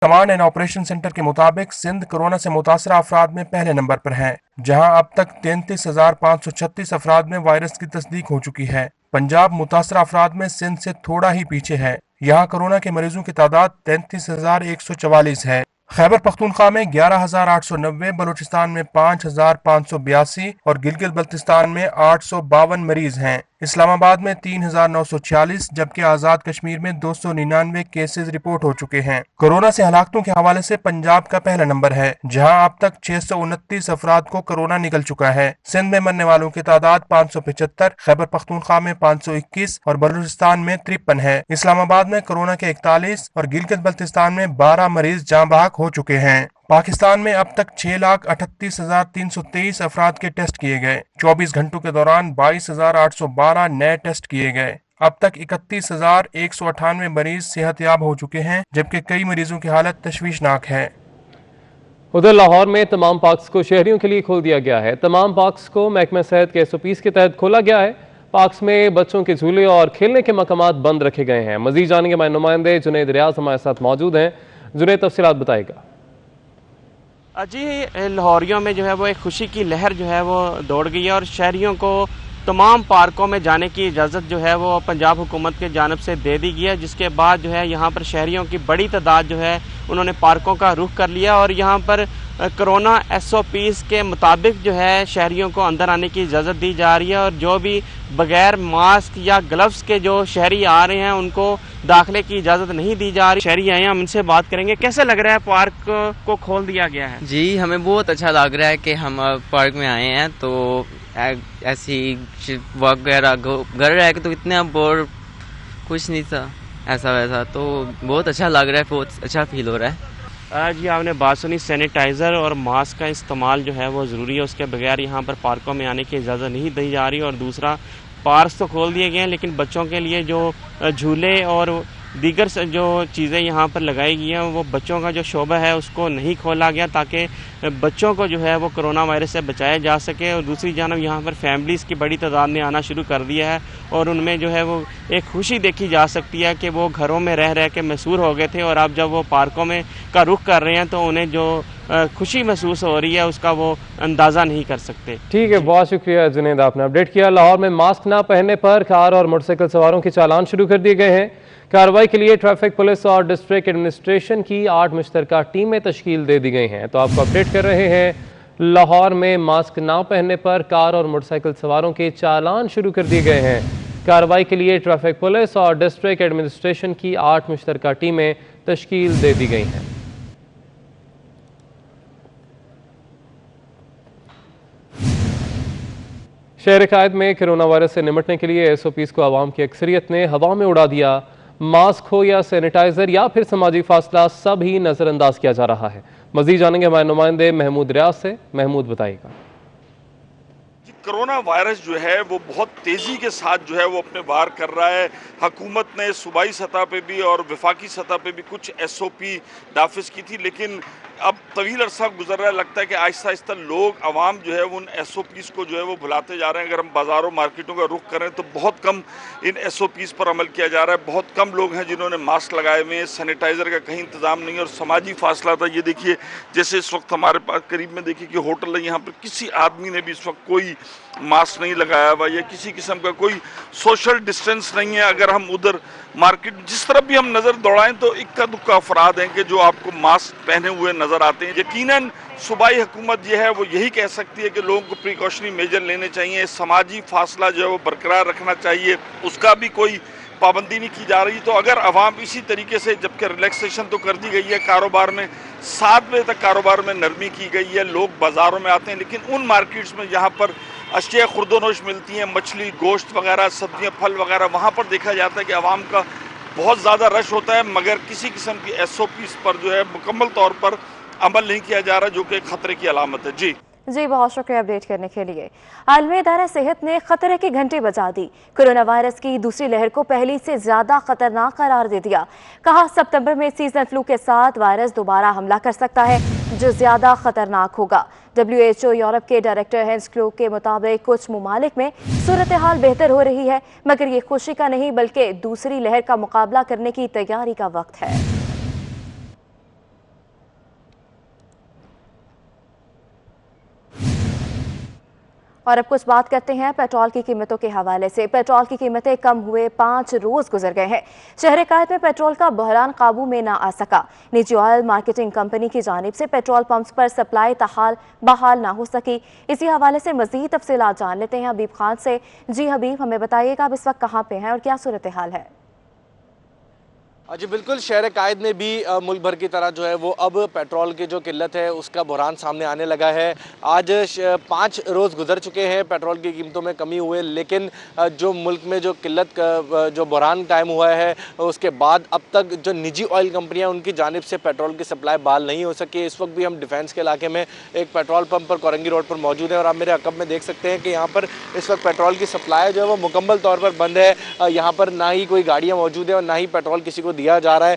Command and operation centre के मुताबिक Sindh corona से मुतासरा अफराद में पहले नंबर पर है, जहां अब तक 33,536 अफराद में वायरस की तस्दीक हो चुकी है। पंजाब मुतासरा अफराद में सिंध से थोड़ा ही पीछे है। यहाँ कोरोना के मरीजों की तादाद 33,144 है। खैबर पख्तूनख्वा में 11,890, बलूचिस्तान में 5,582 और गिलगित बल्तिस्तान में 852 मरीज हैं। इस्लामाबाद में 3,946 जबकि आजाद कश्मीर में 299 केसेस रिपोर्ट हो चुके हैं। कोरोना से हलाकतों के हवाले से पंजाब का पहला नंबर है, जहां अब तक 629 अफराद को कोरोना निकल चुका है। सिंध में मरने वालों की तादाद 575, खैबर पख्तूनख्वा में 521 और बलूचिस्तान में 53 है। इस्लामाबाद में कोरोना के 41 और गिलगित बल्तिस्तान में 12 मरीज जाँ बहक हो चुके हैं। पाकिस्तान में अब तक 6,38,323 अफराद के टेस्ट किए गए। 24 घंटों के दौरान 22,812 नए टेस्ट किए गए। अब तक 31,198 मरीज सेहतयाब हो चुके हैं, जबकि कई मरीजों की हालत तशवीशनाक है। उधर लाहौर में तमाम पार्क्स को शहरियों के लिए खोल दिया गया है। तमाम पार्क्स को महकमा सेहत के SOPs के तहत खोला गया है। पार्क्स में बच्चों के झूले और खेलने के मकामात बंद रखे गए हैं। मजीद जानेंगे हमारे नुमाइंदे जुनैद रियाज हमारे साथ मौजूद हैं। जुनैद, तफसीलात बताएगा। जी, लाहौरियों में जो है वो एक खुशी की लहर जो है वो दौड़ गई है और शहरियों को तमाम पार्कों में जाने की इजाज़त जो है वो पंजाब हुकूमत के जानिब से दे दी गई है, जिसके बाद जो है यहाँ पर शहरियों की बड़ी तादाद जो है उन्होंने पार्कों का रुख कर लिया और यहाँ पर कोरोना SOPs के मुताबिक जो है शहरियों को अंदर आने की इजाज़त दी जा रही है और जो भी बगैर मास्क या ग्लव्स के जो शहरी आ रहे हैं उनको दाखिले की इजाज़त नहीं दी जा रही। शहरी आए हैं, हम इनसे बात करेंगे। कैसे लग रहा है पार्क को खोल दिया गया है? जी, हमें बहुत अच्छा लग रहा है कि हम पार्क में आए हैं। तो ऐसी वगैरह घर रह के तो इतना बोर कुछ नहीं था ऐसा वैसा, तो बहुत अच्छा लग रहा है, बहुत अच्छा फील हो रहा है। जी, आपने बात सुनी, सैनिटाइज़र और मास्क का इस्तेमाल जो है वो ज़रूरी है, उसके बगैर यहाँ पर पार्कों में आने की इजाज़त नहीं दी जा रही। और दूसरा, पार्क तो खोल दिए गए हैं लेकिन बच्चों के लिए जो झूले और दीगर जो चीज़ें यहाँ पर लगाई गई हैं वो बच्चों का जो शोबा है उसको नहीं खोला गया ताकि बच्चों को जो है वो कोरोना वायरस से बचाया जा सके। और दूसरी जानब यहाँ पर फैमिलीज़ की बड़ी तादाद ने आना शुरू कर दिया है और उनमें जो है वो एक खुशी देखी जा सकती है कि वो घरों में रह के मशहूर हो गए थे और अब जब वो पार्कों में का रुख कर रहे हैं तो उन्हें जो खुशी महसूस हो रही है उसका वो अंदाज़ा नहीं कर सकते। ठीक है, बहुत शुक्रिया जुनैद, आपने अपडेट किया। लाहौर में मास्क ना पहनने पर कार और मोटरसाइकिल सवारों के चालान शुरू कर दिए गए हैं। कार्रवाई के लिए ट्रैफिक पुलिस और डिस्ट्रिक्ट एडमिनिस्ट्रेशन की 8 मुश्तरका टीमें तश्कील दे दी गई हैं। तो आपको अपडेट कर रहे हैं, लाहौर में मास्क ना पहनने पर कार और मोटरसाइकिल सवारों के चालान शुरू कर दिए गए हैं। कार्रवाई के लिए ट्रैफिक पुलिस और डिस्ट्रिक्ट एडमिनिस्ट्रेशन की 8 मुश्तरका टीमें तश्कील दे दी गई हैं। शहर कायद में कोरोना वायरस से निपटने के लिए SOPs को आवाम की अक्सरियत ने हवा में उड़ा दिया। मास्क हो या सैनिटाइजर या फिर समाजी फासला, सब ही नजरअंदाज किया जा रहा है। मजीद जानेंगे हमारे नुमाइंदे महमूद रियाज से। महमूद, बताइएगा। कोरोना वायरस जो है वो बहुत तेज़ी के साथ जो है वो अपने वार कर रहा है। हुकूमत ने सूबाई सतह पे भी और वफाकी सतह पे भी कुछ SOP नाफिज की थी, लेकिन अब तवील अरसा गुजर रहा है, लगता है कि आहिस्ता आहिस्ता लोग आवाम जो है वो उन SOPs को जो है वो भुलाते जा रहे हैं। अगर हम बाज़ारों मार्केटों का रुख करें तो बहुत कम इन SOPs पर अमल किया जा रहा है। बहुत कम लोग हैं जिन्होंने मास्क लगाए हुए हैं, सैनिटाइज़र का कहीं इंतज़ाम नहीं है और समाजी फासला था। ये देखिए, जैसे इस वक्त हमारे पास करीब में देखिए कि होटल है, यहाँ पर किसी आदमी ने भी इस वक्त कोई मास्क नहीं लगाया हुआ या किसी किस्म का कोई सोशल डिस्टेंस नहीं है। अगर हम उधर मार्केट जिस तरफ भी हम नज़र दौड़ाएं तो इक्का दुक्का अफराद हैं कि जो आपको मास्क पहने हुए नज़र आते हैं। यकीनन सूबाई हुकूमत जो है वो यही कह सकती है कि लोगों को प्रिकॉशनरी मेजर लेने चाहिए, समाजी फासला जो है वो बरकरार रखना चाहिए, उसका भी कोई पाबंदी नहीं की जा रही। तो अगर अवाम इसी तरीके से, जबकि रिलैक्सेशन तो कर दी गई है कारोबार में, 7 बजे तक कारोबार में नरमी की गई है, लोग बाज़ारों में आते हैं, लेकिन उन मार्केट्स में जहाँ पर अशिया खुर्दोनोश मिलती हैं, मछली, गोश्त वगैरह, सब्जियाँ, फल वगैरह, वहाँ पर देखा जाता है कि आवाम का बहुत ज़्यादा रश होता है, मगर किसी किस्म की SOPs पर जो है मुकम्मल तौर पर अमल नहीं किया जा रहा, जो कि खतरे की अलामत है। जी, बहुत शुक्रिया अपडेट करने के लिए। आलमी इदारा सेहत ने खतरे की घंटी बजा दी। कोरोना वायरस की दूसरी लहर को पहली से ज्यादा खतरनाक करार दे दिया। कहा, सितंबर में सीजनल फ्लू के साथ वायरस दोबारा हमला कर सकता है, जो ज्यादा खतरनाक होगा। WHO यूरोप के डायरेक्टर हेंस क्लोक के मुताबिक कुछ ममालिक में सूरत हाल बेहतर हो रही है, मगर ये खुशी का नहीं बल्कि दूसरी लहर का मुकाबला करने की तैयारी का वक्त है। और अब कुछ बात करते हैं पेट्रोल की कीमतों के हवाले से। पेट्रोल की कीमतें कम हुए 5 रोज गुजर गए हैं। शहर कायद में पेट्रोल का बहरान काबू में ना आ सका। निजी ऑयल मार्केटिंग कंपनी की जानिब से पेट्रोल पंप्स पर सप्लाई बहाल ना हो सकी। इसी हवाले से मजीद तफसीलात जान लेते हैं हबीब खान से। जी हबीब, हमें बताइएगा आप इस वक्त कहाँ पे हैं और क्या सूरत हाल है? जी बिल्कुल, शहर कायद में भी मुल्क भर की तरह जो है वो अब पेट्रोल की जो किल्लत है उसका बुहरान सामने आने लगा है। आज 5 रोज़ गुजर चुके हैं पेट्रोल की कीमतों में कमी हुए, लेकिन जो मुल्क में जो किल्लत का जो बुहरान कायम हुआ है उसके बाद अब तक जो निजी ऑयल कंपनियां उनकी जानिब से पेट्रोल की सप्लाई बहाल नहीं हो सकी। इस वक्त भी हम डिफेंस के इलाके में एक पेट्रोल पंप पर कोरंगी रोड पर मौजूद है और आप मेरे अकब में देख सकते हैं कि यहाँ पर इस वक्त पेट्रोल की सप्लाई जो है वो मुकम्मल तौर पर बंद है। यहाँ पर ना ही कोई गाड़ियाँ मौजूद है और ना ही पेट्रोल किसी को दिया जा रहा है।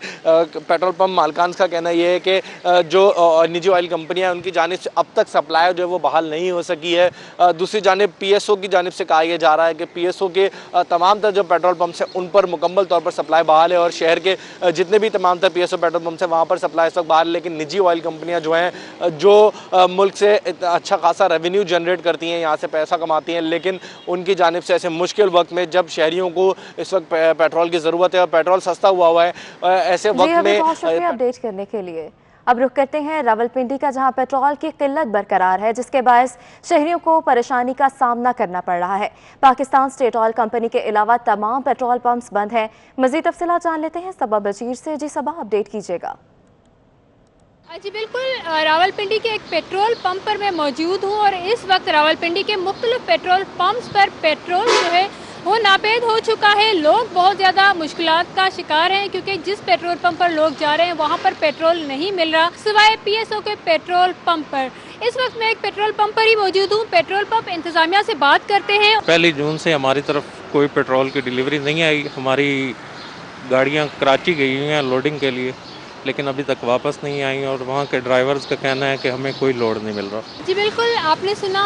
पेट्रोल पंप मालिकान का कहना यह है कि जो निजी ऑयल कंपनियां हैं उनकी जानिब से अब तक सप्लाई जो है वो बहाल नहीं हो सकी है। दूसरी जानिब पीएसओ की जानिब से कहा यह जा रहा है कि पीएसओ के तमाम तर जो पेट्रोल पंप्स हैं उन पर मुकम्मल तौर पर सप्लाई बहाल है और शहर के जितने भी तमाम तर पीएसओ पेट्रोल पंप्स हैं वहाँ पर सप्लाई इस वक्त बहाल है। लेकिन निजी ऑयल कंपनियाँ जो हैं जो मुल्क से अच्छा खासा रेवेन्यू जनरेट करती हैं, यहाँ से पैसा कमाती हैं, लेकिन उनकी जानिब से ऐसे मुश्किल वक्त में जब शहरियों को इस वक्त पेट्रोल की ज़रूरत है और पेट्रोल सस्ता हुआ है, ऐसे वक्त में बहुत शुक्रिया अपडेट करने के लिए। अब रुख करते हैं रावलपिंडी का, जहां पेट्रोल की किल्लत बरकरार है, जिसके बायस शहरियों को परेशानी का सामना करना पड़ रहा है। पाकिस्तान स्टेट ऑयल कंपनी के अलावा तमाम पेट्रोल पंप्स बंद हैं। मजीद तफसीलात जान लेते हैं सबा बशीर से। जी सबा, अपडेट कीजिएगा। जी बिल्कुल, रावलपिंडी के एक पेट्रोल पंप पर मैं मौजूद हूँ और इस वक्त रावलपिंडी के मुख्तलिफ पेट्रोल पंप्स पर पेट्रोल जो है वो नापेद हो चुका है। लोग बहुत ज़्यादा मुश्किलात का शिकार हैं क्योंकि जिस पेट्रोल पंप पर लोग जा रहे हैं वहाँ पर पेट्रोल नहीं मिल रहा, सिवाय पीएसओ के पेट्रोल पंप पर। इस वक्त मैं एक पेट्रोल पंप पर ही मौजूद हूँ। पेट्रोल पंप इंतजामिया से बात करते हैं। 1 जून से हमारी तरफ कोई पेट्रोल की डिलीवरी नहीं आई। हमारी गाड़ियाँ कराची गई हुई हैं लोडिंग के लिए, लेकिन अभी तक वापस नहीं आई और वहाँ के ड्राइवर्स का कहना है कि हमें कोई लोड नहीं मिल रहा। जी बिल्कुल, आपने सुना,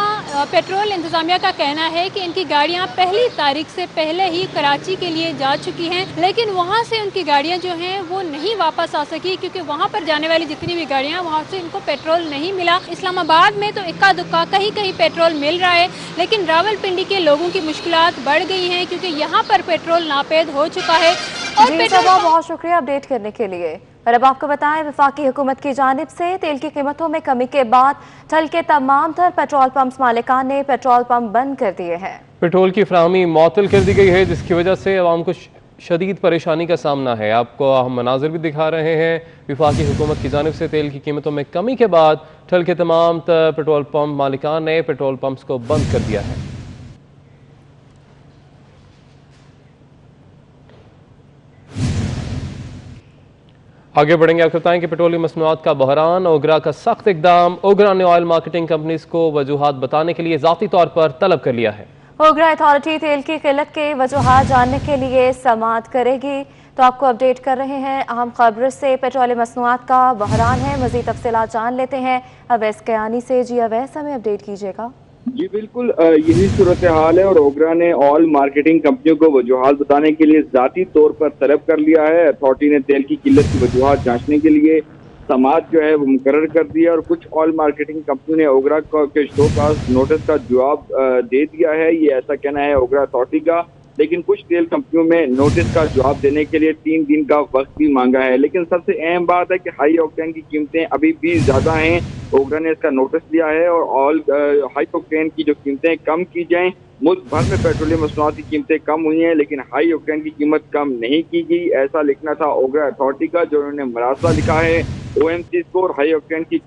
पेट्रोल इंतजामिया का कहना है कि इनकी गाड़ियाँ 1 तारीख से पहले ही कराची के लिए जा चुकी हैं, लेकिन वहाँ से उनकी गाड़ियाँ जो हैं वो नहीं वापस आ सकी क्योंकि वहाँ पर जाने वाली जितनी भी गाड़ियाँ वहाँ से इनको पेट्रोल नहीं मिला। इस्लामाबाद में तो इक्का दुक्का कहीं कहीं पेट्रोल मिल रहा है, लेकिन रावलपिंडी के लोगों की मुश्किलात बढ़ गई हैं क्योंकि यहाँ पर पेट्रोल नापेद हो चुका है। और बहुत शुक्रिया अपडेट करने के लिए। और अब आपको बताएं, वफाकी हुकूमत की जानिब से तेल की कीमतों में कमी के बाद ठल के तमाम तर पेट्रोल पंप्स मालिकान ने पेट्रोल पंप बंद कर दिए हैं। पेट्रोल की फराहमी मुअत्तल कर दी गई है, जिसकी वजह से आवाम को शदीद परेशानी का सामना है। आपको हम मनाजिर भी दिखा रहे हैं। वफाकी हुकूमत की जानिब से तेल की कीमतों में कमी के बाद ठल के तमाम तर पेट्रोल पंप मालिकान ने पेट्रोल पंप्स को बंद कर दिया है। आगे बढ़ेंगे, आपको बताएं कि पेट्रोलियम मसनूआत का बहरान, ओगरा का सख्त इकदाम। ओगरा ने ऑयल मार्केटिंग कंपनीज को वजूहात बताने के लिए ज़ाती तौर पर तलब कर लिया है। ओगरा अथॉरिटी तेल की किल्लत के वजूहात जानने के लिए समाअत करेगी। तो आपको अपडेट कर रहे हैं अहम खबर से। पेट्रोलियम मसनूआत का बहरान है, मज़ीद तफसीलात जान लेते हैं अवैस कयानी से। जी अवैस, हमें अपडेट कीजिएगा। जी बिल्कुल, यही सूरत हाल है और ओगरा ने ऑयल मार्केटिंग कंपनियों को वजूहात बताने के लिए ज़ाती तौर पर तलब कर लिया है। अथॉरिटी ने तेल की किल्लत की वजूहात जांचने के लिए समाअत जो है वो मुकर्रर कर दिया और कुछ ऑयल मार्केटिंग कंपनियों ने ओगरा के शो कास्ट नोटिस का जवाब दे दिया है। ये ऐसा कहना है ओगरा अथॉरिटी का, लेकिन कुछ तेल कंपनियों में नोटिस का जवाब देने के लिए 3 दिन का वक्त भी मांगा है। लेकिन सबसे अहम बात है कि हाई ऑक्टेन की कीमतें अभी भी ज़्यादा हैं। ओगरा ने इसका नोटिस दिया है और ऑयल हाई ऑक्टेन की जो कीमतें कम की जाएं। मुल्क भर में पेट्रोलियम मसनूआत की कीमतें कम हुई हैं, लेकिन हाई ऑक्टेन की कीमत कम नहीं की गई। ऐसा लिखना था ओगरा अथॉरिटी का, जो उन्होंने मरासला लिखा है OMCs को। और हाई ऑक्टेन की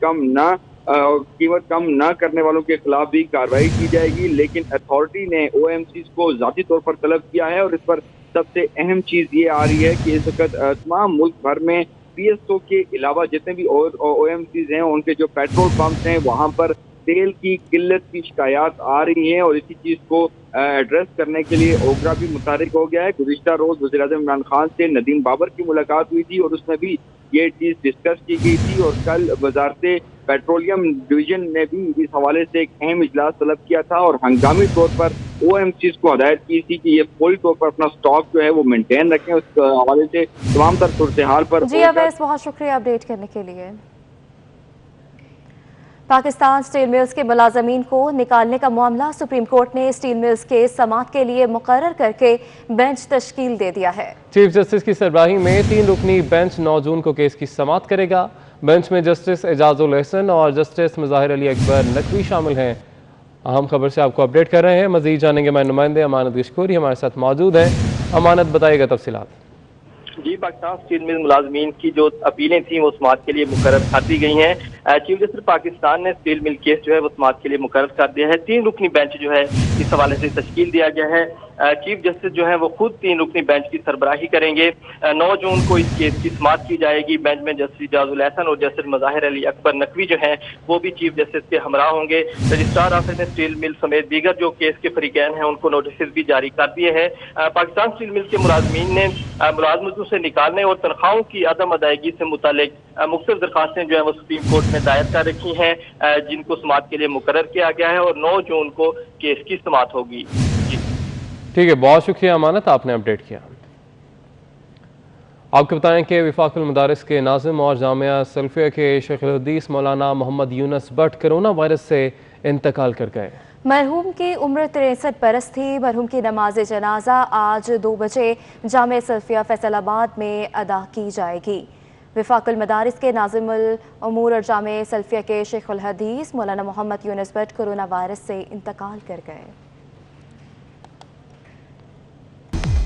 कीमत कम न करने वालों के खिलाफ भी कार्रवाई की जाएगी, लेकिन अथॉरिटी ने OMCs को ज़ाती तौर पर तलब किया है। और इस पर सबसे अहम चीज़ ये आ रही है कि इस वक्त तमाम मुल्क भर में PSO के अलावा जितने भी OMCs हैं, उनके जो पेट्रोल पंप्स हैं वहाँ पर तेल की किल्लत की शिकायत आ रही हैं और इसी चीज़ को एड्रेस करने के लिए ओगरा भी मुतहरिक हो गया है। गुज़िश्ता रोज़ वज़ीर-ए-आज़म इमरान खान से नदीम बाबर की मुलाकात हुई थी और उसमें भी ये चीज़ डिस्कस की गई थी और कल वज़ारते पेट्रोलियम डिवीजन ने भी इस हवाले से एक अहम इजलास तलब किया था और हंगामी तौर पर OMCs को हदायत की थी कि ये फौरी तौर पर अपना स्टॉक जो है वो मेंटेन रखें। उस हवाले से तमाम तर सूरत हाल पर। जी अवैस, बहुत शुक्रिया अपडेट करने के लिए। पाकिस्तान स्टील मिल्स के मुलाजमीन को निकालने का मामला सुप्रीम कोर्ट ने स्टील मिल्स के समाअत के लिए मुकर्रर करके बेंच तश्कील दे दिया है। चीफ जस्टिस की सरबराही में 3 रुकनी बेंच 9 जून को केस की समाअत करेगा। बेंच में जस्टिस एजाजुल एहसन और जस्टिस मुजाहिर अली अकबर नकवी शामिल हैं। अहम खबर से आपको अपडेट कर रहे हैं। मजीद जानेंगे हमारे नुमाइंदे अमानत गशकोरी हमारे साथ मौजूद हैं। अमानत, बताइएगा तफसीलात। जी, पाकिस्तान स्टील मिल मुलाजमीन की जो अपीलें थी वो समाअत के लिए मुकर्रर कर दी गई हैं। चीफ जस्टिस पाकिस्तान ने स्टील मिल केस जो है वो समाअत के लिए मुकर्रर कर दिया है। 3 रुकनी बेंच जो है इस हवाले से तश्कील दिया गया है। चीफ जस्टिस जो है वो खुद 3 रुकनी बेंच की सरबराही करेंगे। 9 जून को इस केस की समाअत की जाएगी। बेंच में जस्टिस एजाजुल एहसन और जस्टिस मुजाहिर अली अकबर नकवी जो हैं वो भी चीफ जस्टिस के हमरा होंगे। रजिस्ट्रार ऑफिस ने स्टील मिल समेत दीगर जो केस के फरीकैन हैं उनको नोटिस भी जारी कर दिए हैं। पाकिस्तान स्टील मिल के मुलाजमीन ने मुलाजमतों से निकालने और तनख्वाहों की अदम अदायगी से मुतालिक मुख्तलिफ दरखास्तें जो है वो सुप्रीम कोर्ट में दायर कर रखी हैं, जिनको समाअत के लिए मुकर्रर किया गया है और 9 जून को केस की समाअत होगी। ठीक है, बहुत शुक्रिया अमानत, आपने अपडेट किया। आपको बताएं कि वफाकुल मदारिस के नाज़िम और जामिया सल्फिया के शेख हदीस मौलाना मोहम्मद यूनुस भट्ट कोरोना वायरस से इंतकाल कर गए। मरहूम की उम्र 63 बरस थी। मरहूम की नमाज जनाजा आज 2 बजे जामिया सल्फिया फैसलाबाद में अदा की जाएगी। वफाकुल मदारिस के नाज़िमुल उमूर और जामिया सल्फिया के शेख हदीस मौलाना मोहम्मद यूनुस भट्ट कोरोना वायरस से इंतकाल कर गए।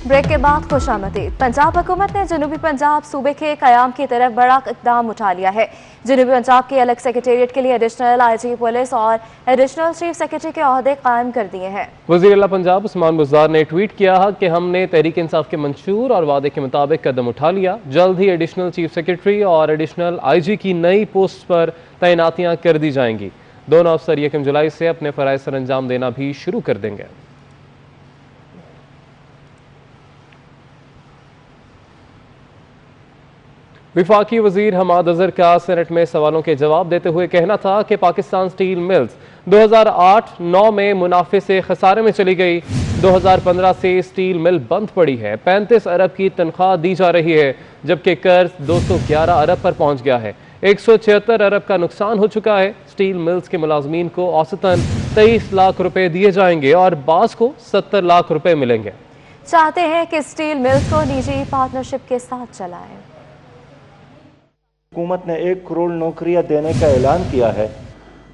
ब्रेक के बाद खुशामदीद। पंजाब हुकूमत ने जनूबी पंजाब सूबे के क़याम की तरफ बड़ा इक़दाम उठा लिया है। जनूबी पंजाब के अलग सेक्रेटेरिएट के लिए एडिशनल IG पुलिस और एडिशनल चीफ सेक्रेटरी के ओहदे कायम कर दिए हैं। वज़ीर आला पंजाब उस्मान बुज़दार ने ट्वीट किया कि हमने तहरीक इंसाफ के मंशूर और वादे के मुताबिक कदम उठा लिया। जल्द ही एडिशनल चीफ सेक्रेटरी और एडिशनल IG की नई पोस्ट पर तैनातियाँ कर दी जाएंगी। दोनों अफसर 1 जुलाई से अपने फ़राइज़ सर अंजाम देना भी शुरू कर देंगे। विफाकी वजीर हमाद अजहर का सेनेट में सवालों के जवाब देते हुए कहना था कि पाकिस्तान स्टील मिल्स 2008-9 में मुनाफे से खसारे में चली गई। 2015 से स्टील मिल बंद पड़ी है। 35 अरब की तनख्वाह दी जा रही है, जबकि कर्ज 211 अरब पर पहुंच गया है। 176 अरब का नुकसान हो चुका है। स्टील मिल्स के मुलाजमीन को औसतन 23 लाख रुपए दिए जाएंगे और बास को 70 लाख रुपए मिलेंगे। चाहते हैं कि स्टील मिल्स को निजी पार्टनरशिप के साथ चलाएं। हुकूमत ने 1 करोड़ नौकरियां देने का ऐलान किया है,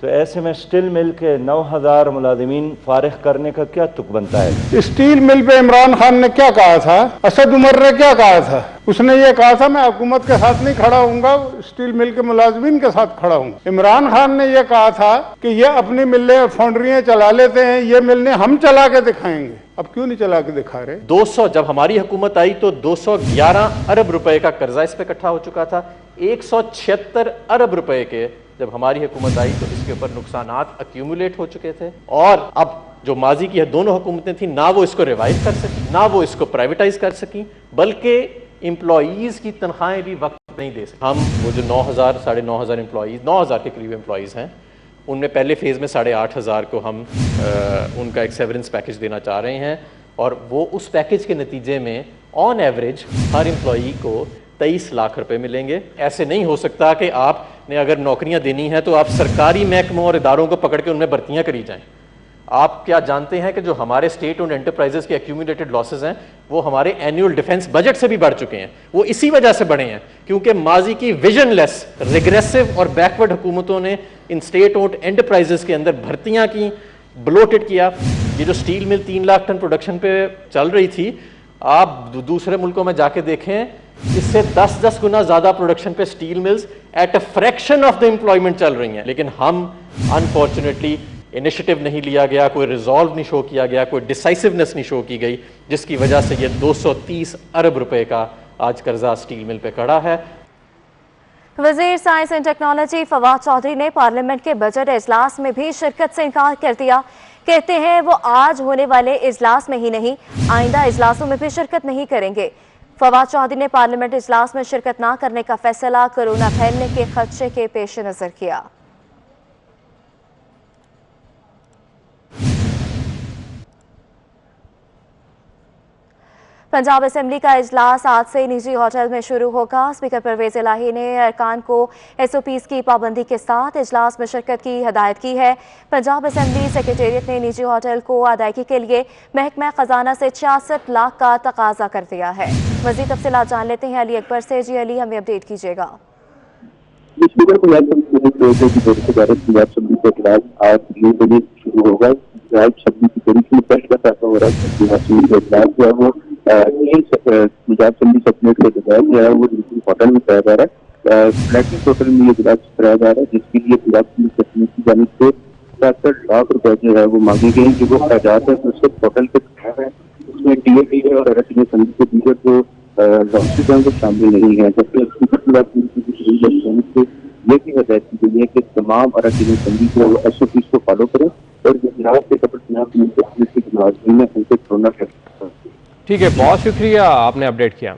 तो ऐसे में स्टील मिल के 9000 मुलाजिमीन फारिग करने का क्या तुक बनता है? स्टील मिल पे इमरान खान ने क्या कहा था? असद उमर ने क्या कहा था? उसने ये कहा था मैं हुकूमत के साथ नहीं खड़ा हूँगा, स्टील मिल के मुलाजिमीन के साथ खड़ा हूँ। इमरान खान ने यह कहा था कि ये अपनी मिलें फाउंड्रियाँ चला लेते हैं, ये मिलें हम चला के दिखाएंगे। अब क्यों नहीं चला के दिखा रहे? 200 जब हमारी हुकूमत आई तो 211 अरब रुपए का कर्जा इस पे इकट्ठा हो चुका था। 176 अरब रुपए के जब हमारी हुकूमत आई तो इसके ऊपर नुकसानात अक्यूमुलेट हो चुके थे। और अब जो माजी की दोनों हुकूमतें थी, ना वो इसको रिवाइव कर सकी, ना वो इसको प्राइवेटाइज कर सकी, बल्कि एम्प्लॉईज की तनख्वाहें भी वक्त नहीं दे सके। हम वो जो 9000 साढ़े 9000 एम्प्लॉईज 9000 के करीब एम्प्लॉईज हैं, उनमें पहले फेज़ में 8500 को हम उनका एक सेवरेंस पैकेज देना चाह रहे हैं। और वो उस पैकेज के नतीजे में ऑन एवरेज हर एम्प्लॉई को 23 लाख रुपए मिलेंगे। ऐसे नहीं हो सकता कि आपने अगर नौकरियां देनी है तो आप सरकारी महकमों और इदारों को पकड़ के उनमें भर्तियां करी जाएं। आप क्या जानते हैं कि जो हमारे स्टेट ओन्ड एंटरप्राइजेस के एक्यूमुलेटेड लॉसेस हैं वो हमारे एनुअल डिफेंस बजट से भी बढ़ चुके हैं। वो इसी वजह से बढ़े हैं क्योंकि माजी की विजनलेस, रिग्रेसिव और बैकवर्ड हुकूमतों ने इन स्टेट ओन्ड एंटरप्राइजेस के अंदर भर्तियां की, ब्लोटेड किया। ये जो steel mill 3 lakh ton production पे चल रही थी, आप दूसरे मुल्कों में जाके देखें, इससे 10-10 गुना ज्यादा प्रोडक्शन पे steel mills at a fraction of the employment चल रही हैं। लेकिन हम अनफॉर्चुनेटली इनिशिएटिव नहीं लिया गया, कोई रिजॉल्व नहीं शो किया गया, कोई डिसाइसिवनेस नहीं शो की गई, जिसकी वजह से ये 230 अरब रुपए का आज कर्जा स्टील मिल पे खड़ा है। वज़ीर science and technology Fawad Chaudhry ने पार्लियामेंट के बजट इजलास में भी शिरकत से इनकार कर दिया। कहते हैं वो आज होने वाले इजलास में ही नहीं, आइंदा इजलासों में भी शिरकत नहीं करेंगे। फवाद चौधरी ने पार्लियामेंट इजलास में शिरकत न करने का फैसला कोरोना फैलने के खदशे के पेश नजर किया। पंजाब असेंबली का इजलास आज से निजी होटल में शुरू होगा। स्पीकर परवेज इलाही ने अरकान को SOPs की पाबंदी के साथ इजलास में शिरकत की हदायत की है। पंजाब असेंबली सेक्रेटेरिएट ने निजी होटल को अदायगी के लिए महकमा खजाना से 66 लाख का तकाजा कर दिया है। मजीद तफसीलात जान लेते हैं अली अकबर से। जी अली, हमें अपडेट कीजिएगा। स्पीकर पंजाब असेंबली का इजलास आज 9 बजे शुरू होगा। पंजाब असेंबली की तारीख में फैसला ऐसा हो रहा है कि पंजाब असेंबली का इजलास जो है वो पंजाब असेंबली सेक्रेटरी के बगैर जो है वो होटल में कराया जा रहा है। फ्लैटिंग होटल में ये इजलास कराया जा रहा है, जिसके लिए पंजाब असेंबली सेक्रेटरी की जानिब से 67 लाख रुपए जो है वो मांगे गए। जो वो खर्चात है उसको होटल पे कराया है, उसमें DAP है और अरकान असेंबली के दीगर जो लॉन्चेस हैं वो शामिल नहीं है। जबकि स्पीकर पंजाब असेंबली से ये भी हदायत की गई है कि तमाम अरकान असेंबली को SOPs को फॉलो करें और इजलास के कपड़े पंजाब के मुलाजिम है उनसे कोरोना टेस्ट। ठीक है, बहुत शुक्रिया, आपने अपडेट किया।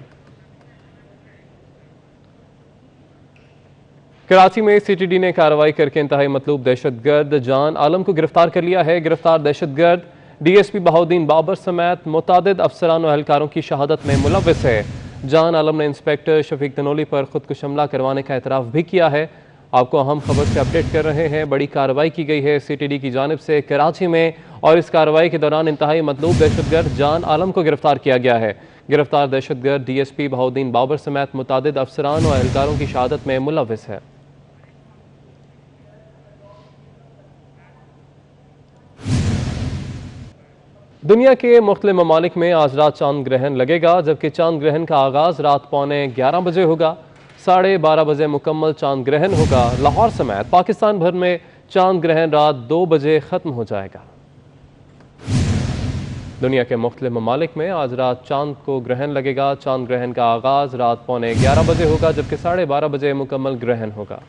कराची में CTD ने कार्रवाई करके इंतहाई मतलूब दहशतगर्द जान आलम को गिरफ्तार कर लिया है। गिरफ्तार दहशतगर्द DSP बहाउद्दीन बाबर समेत मुतादिद अफसरान और एहलकारों की शहादत में मुलव्विस है। जान आलम ने इंस्पेक्टर शफीक तनोली पर खुद को हमला करवाने का एतराफ़ भी किया है। आपको अहम खबर से अपडेट कर रहे हैं। बड़ी कार्रवाई की गई है CTD की जानिब से कराची में, और इस कार्रवाई के दौरान इंतहाई मतलूब दहशतगर्द जान आलम को गिरफ्तार किया गया है। गिरफ्तार दहशतगर्द DSP बहाउद्दीन बाबर समेत मुतादिद अफसरान और एहलकारों की शहादत में मुलव्विस है। दुनिया के मुख्तलिफ ममालिक में आज रात चांद ग्रहण लगेगा, जबकि चांद ग्रहण का आगाज रात 11:15 बजे होगा। 12:30 बजे मुकम्मल चांद ग्रहण होगा। लाहौर समेत पाकिस्तान भर में चांद ग्रहण रात 2 बजे खत्म हो जाएगा। दुनिया के मुख्तलिफ ममालिक में आज रात चांद को ग्रहण लगेगा। चांद ग्रहण का आगाज रात 11:15 बजे होगा, जबकि 12:30 बजे मुकम्मल ग्रहण होगा।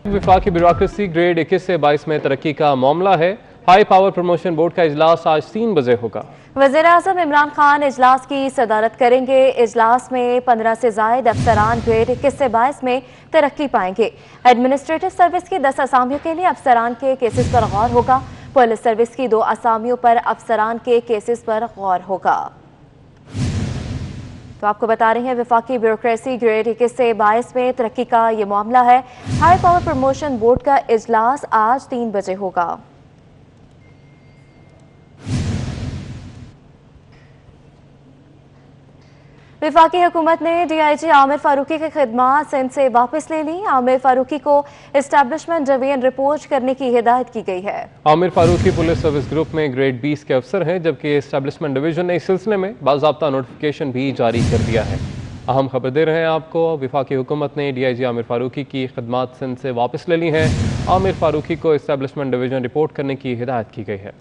वफाकी ब्यूरोक्रेसी ग्रेड 21 से 22 में तरक्की का मामला है। हाई पावर प्रमोशन बोर्ड का इजलास आज 3 बजे होगा। वज़ीर-ए-आज़म इमरान खान इजलास की सदारत करेंगे। इजलास में 15 से ज़ायद अफसरान ग्रेड 21 से 22 में तरक्की पाएंगे। एडमिनिस्ट्रेटिव सर्विस की 10 असामियों के लिए अफसरान के केसेस पर गौर होगा। पुलिस सर्विस की 2 असामियों पर अफसरान के केसेस पर गौर होगा। तो आपको बता रहे हैं वफाकी ब्यूरोक्रेसी ग्रेड 21 से 22 में तरक्की का ये मामला है। हाई पावर प्रमोशन बोर्ड का इजलास आज 3 बजे होगा। वफाकी हुकूमत ने DIG आमिर फारूकी की खिदमात सिंध से वापस ले ली। आमिर फारूकी को एस्टैब्लिशमेंट डिवीजन रिपोर्ट करने की हिदायत की गई है। Aamir Farooqui police service group में ग्रेड 20 के अफसर हैं, जबकि एस्टैब्लिशमेंट डिवीजन ने इस सिलसिले में बाज़ाब्ता नोटिफिकेशन भी जारी कर दिया है। अहम खबर दे रहे हैं आपको। वफाकी हुकूमत ने DIG आमिर फारूकी की खिदमात सिंध से वापस ले ली हैं। आमिर फारूकी को एस्टैब्लिशमेंट डिवीजन रिपोर्ट करने की हिदायत की गई है।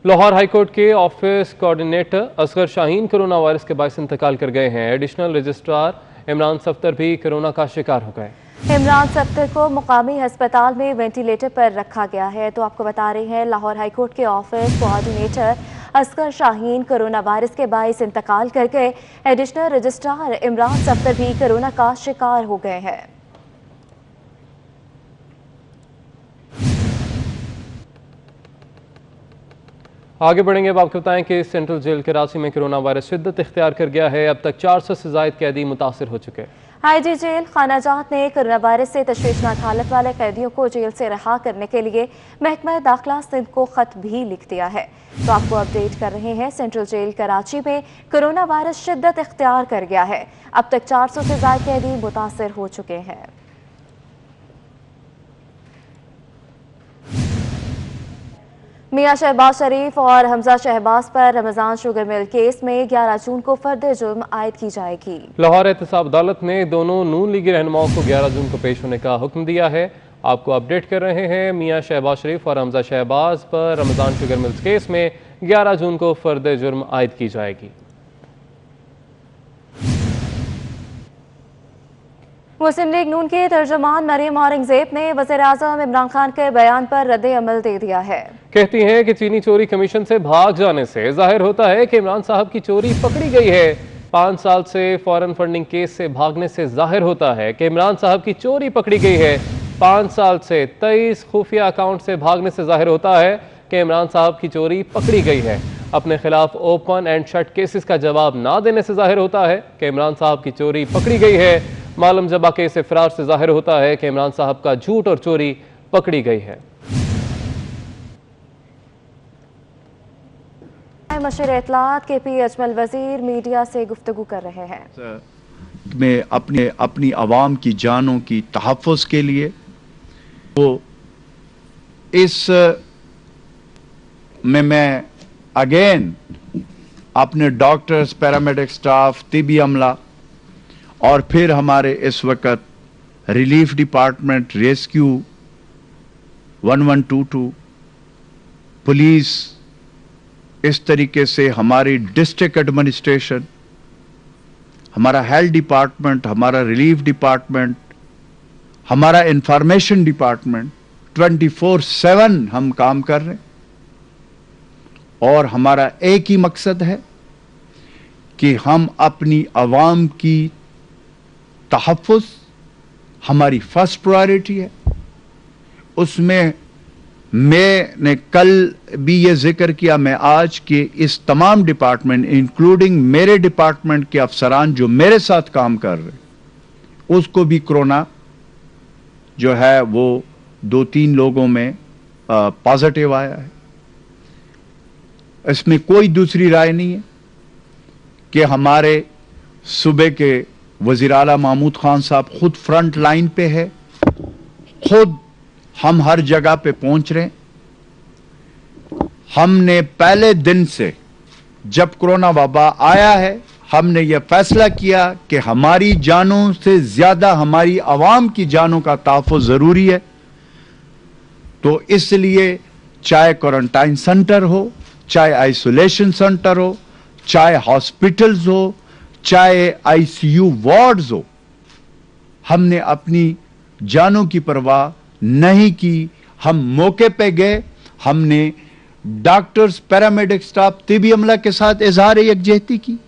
लाहौर हाईकोर्ट के office coordinator Asghar Shaheen corona virus के बायस इंतकाल कर गए हैं। एडिशनल रजिस्ट्रार इमरान सफ्तर भी कोरोना का शिकार हो गए। इमरान सफ्तर को मुकामी अस्पताल में वेंटिलेटर पर रखा गया है। तो आपको बता रहे हैं लाहौर हाईकोर्ट के office coordinator Asghar Shaheen corona virus के बायस इंतकाल कर गए। एडिशनल रजिस्ट्रार इमरान सफ्तर भी कोरोना का शिकार हो गए हैं। आगे बढ़ेंगे। अब आपको बताएं कि सेंट्रल जेल कराची में कोरोना वायरस शिद्दत इख्तियार कर गया है। अब तक 400 से ज़ायद कैदी मुतासिर हो चुके हैं। IG जेल खानाजात ने कोरोना वायरस से तशवीशनाक हालत वाले कैदियों को जेल से रिहा करने के लिए महकमा दाखिला सिंध को खत भी लिख दिया है। तो आपको अपडेट कर रहे हैं, सेंट्रल जेल कराची में कोरोना वायरस शिद्दत इख्तियार कर गया है। अब तक 400 से ज़ायद कैदी मुतासिर हो चुके हैं। मियां शहबाज शरीफ और हमजा शहबाज पर रमजान शुगर मिल केस में 11 जून को फर्द जुर्म आयद की जाएगी। लाहौर एहतसाब अदालत ने दोनों नून लीगी रहनुमाओं को 11 जून को पेश होने का हुक्म दिया है। आपको अपडेट कर रहे हैं, मियां शहबाज शरीफ और हमजा शहबाज पर रमजान शुगर मिल्स केस में 11 जून को फर्द जुर्म आयद की जाएगी। मुस्लिम लीग नून के तर्जुमान मरियम औरंगजेब ने वज़ीर-ए-आज़म इमरान खान के बयान पर रद्द अमल दे दिया है। कहती हैं कि चीनी चोरी कमीशन से भाग जाने से जाहिर होता है कि इमरान साहब की चोरी पकड़ी गई है। 5 साल से फॉरेन फंडिंग केस से भागने से जाहिर होता है कि इमरान साहब की चोरी पकड़ी गई है। 5 साल से 23 खुफिया अकाउंट से भागने से जाहिर होता है कि इमरान साहब की चोरी पकड़ी गई है। अपने खिलाफ ओपन एंड शट केसेस का जवाब ना देने से जाहिर होता है कि इमरान साहब की चोरी पकड़ी गई है। मालूम जबा के इस इफरार से जाहिर होता है कि इमरान साहब का झूठ और चोरी पकड़ी गई है। मशीर इत्तलात के पी अजमल वजीर मीडिया से गुफ्तगू कर रहे हैं। में अपनी आवाम की जानों की तहफ़्फ़ुज़ के लिए वो इस में मैं अगेन अपने डॉक्टर्स, पैरामेडिक स्टाफ, तिबी अमला और फिर हमारे इस वक्त रिलीफ डिपार्टमेंट, रेस्क्यू 1122, पुलिस, इस तरीके से हमारी डिस्ट्रिक्ट एडमिनिस्ट्रेशन, हमारा हेल्थ डिपार्टमेंट, हमारा रिलीफ डिपार्टमेंट, हमारा इंफॉर्मेशन डिपार्टमेंट 24/7 हम काम कर रहे हैं। और हमारा एक ही मकसद है कि हम अपनी आवाम की तहफ़्फ़ुज़ हमारी फर्स्ट प्रायोरिटी है। उसमें मैंने कल भी ये जिक्र किया, मैं आज के इस तमाम डिपार्टमेंट इंक्लूडिंग मेरे डिपार्टमेंट के अफसरान जो मेरे साथ काम कर रहे, उसको भी कोरोना जो है वो 2-3 लोगों में पॉजिटिव आया है। इसमें कोई दूसरी राय नहीं है कि हमारे सूबे के वज़ीर आला महमूद खान साहब खुद फ्रंट लाइन पे है, खुद हम हर जगह पे पहुंच रहे हैं। हमने पहले दिन से जब कोरोना वबा आया है, हमने यह फैसला किया कि हमारी जानों से ज्यादा हमारी आवाम की जानों का तहफ़्फ़ुज़ जरूरी है। तो इसलिए चाहे क्वारंटाइन सेंटर हो, चाहे आइसोलेशन सेंटर हो, चाहे हॉस्पिटल्स हो, चाहे आईसीयू वार्ड्स हो, हमने अपनी जानों की परवाह नहीं की। हम मौके पे गए, हमने डॉक्टर्स, पैरामेडिक स्टाफ, तिबी अमला के साथ इजहार यकजहती की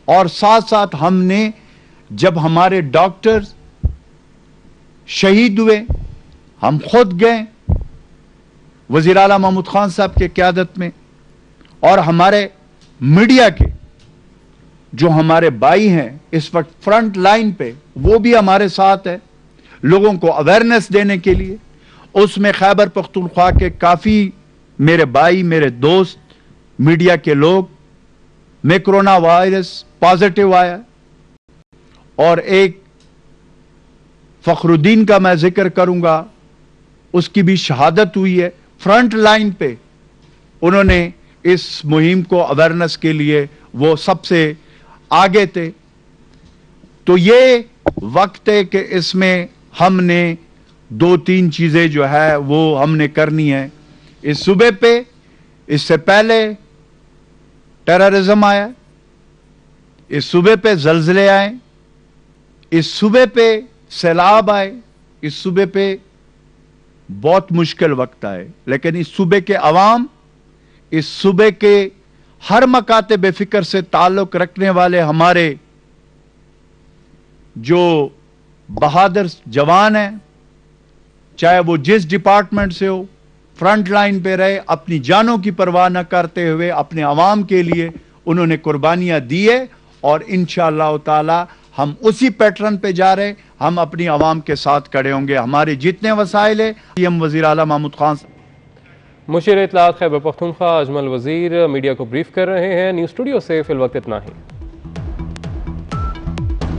और साथ साथ हमने जब हमारे डॉक्टर्स शहीद हुए, हम खुद गए वज़ीर आला महमूद खान साहब के क़यादत में, और हमारे मीडिया के जो हमारे भाई हैं इस वक्त फ्रंट लाइन पे, वो भी हमारे साथ है लोगों को अवेयरनेस देने के लिए। उसमें खैबर पख्तूनख्वा के काफ़ी मेरे भाई, मेरे दोस्त, मीडिया के लोग में कोरोना वायरस पॉजिटिव आया। और एक फखरुद्दीन का मैं जिक्र करूंगा, उसकी भी शहादत हुई है। फ्रंट लाइन पे उन्होंने इस मुहिम को अवेयरनेस के लिए वो सबसे आगे थे। तो ये वक्त है कि इसमें हमने 2-3 चीजें जो है वो हमने करनी है। इस सूबे पे इससे पहले टेररिज्म आया, इस सूबे पे जल्जले आए, इस सूबे पे सैलाब आए, इस सूबे पे बहुत मुश्किल वक्त आए, लेकिन इस सूबे के अवाम, इस सूबे के हर मकाते बेफिक्र से ताल्लुक रखने वाले हमारे जो बहादुर जवान हैं, चाहे वो जिस डिपार्टमेंट से हो, फ्रंट लाइन पे रहे, अपनी जानों की परवाह न करते हुए अपने अवाम के लिए उन्होंने कुर्बानियां दी है। और इंशाअल्लाह ताला हम उसी पैटर्न पे जा रहे, हम अपनी अवाम के साथ खड़े होंगे। हमारे जितने वसाइल है, हम वज़ीर आला महमूद खान मुशीर इत्तलात खैबर पख्तूनख्वा अजमल वजीर मीडिया को ब्रीफ कर रहे हैं। न्यूज़ स्टूडियो से फिल वक्त इतना ही।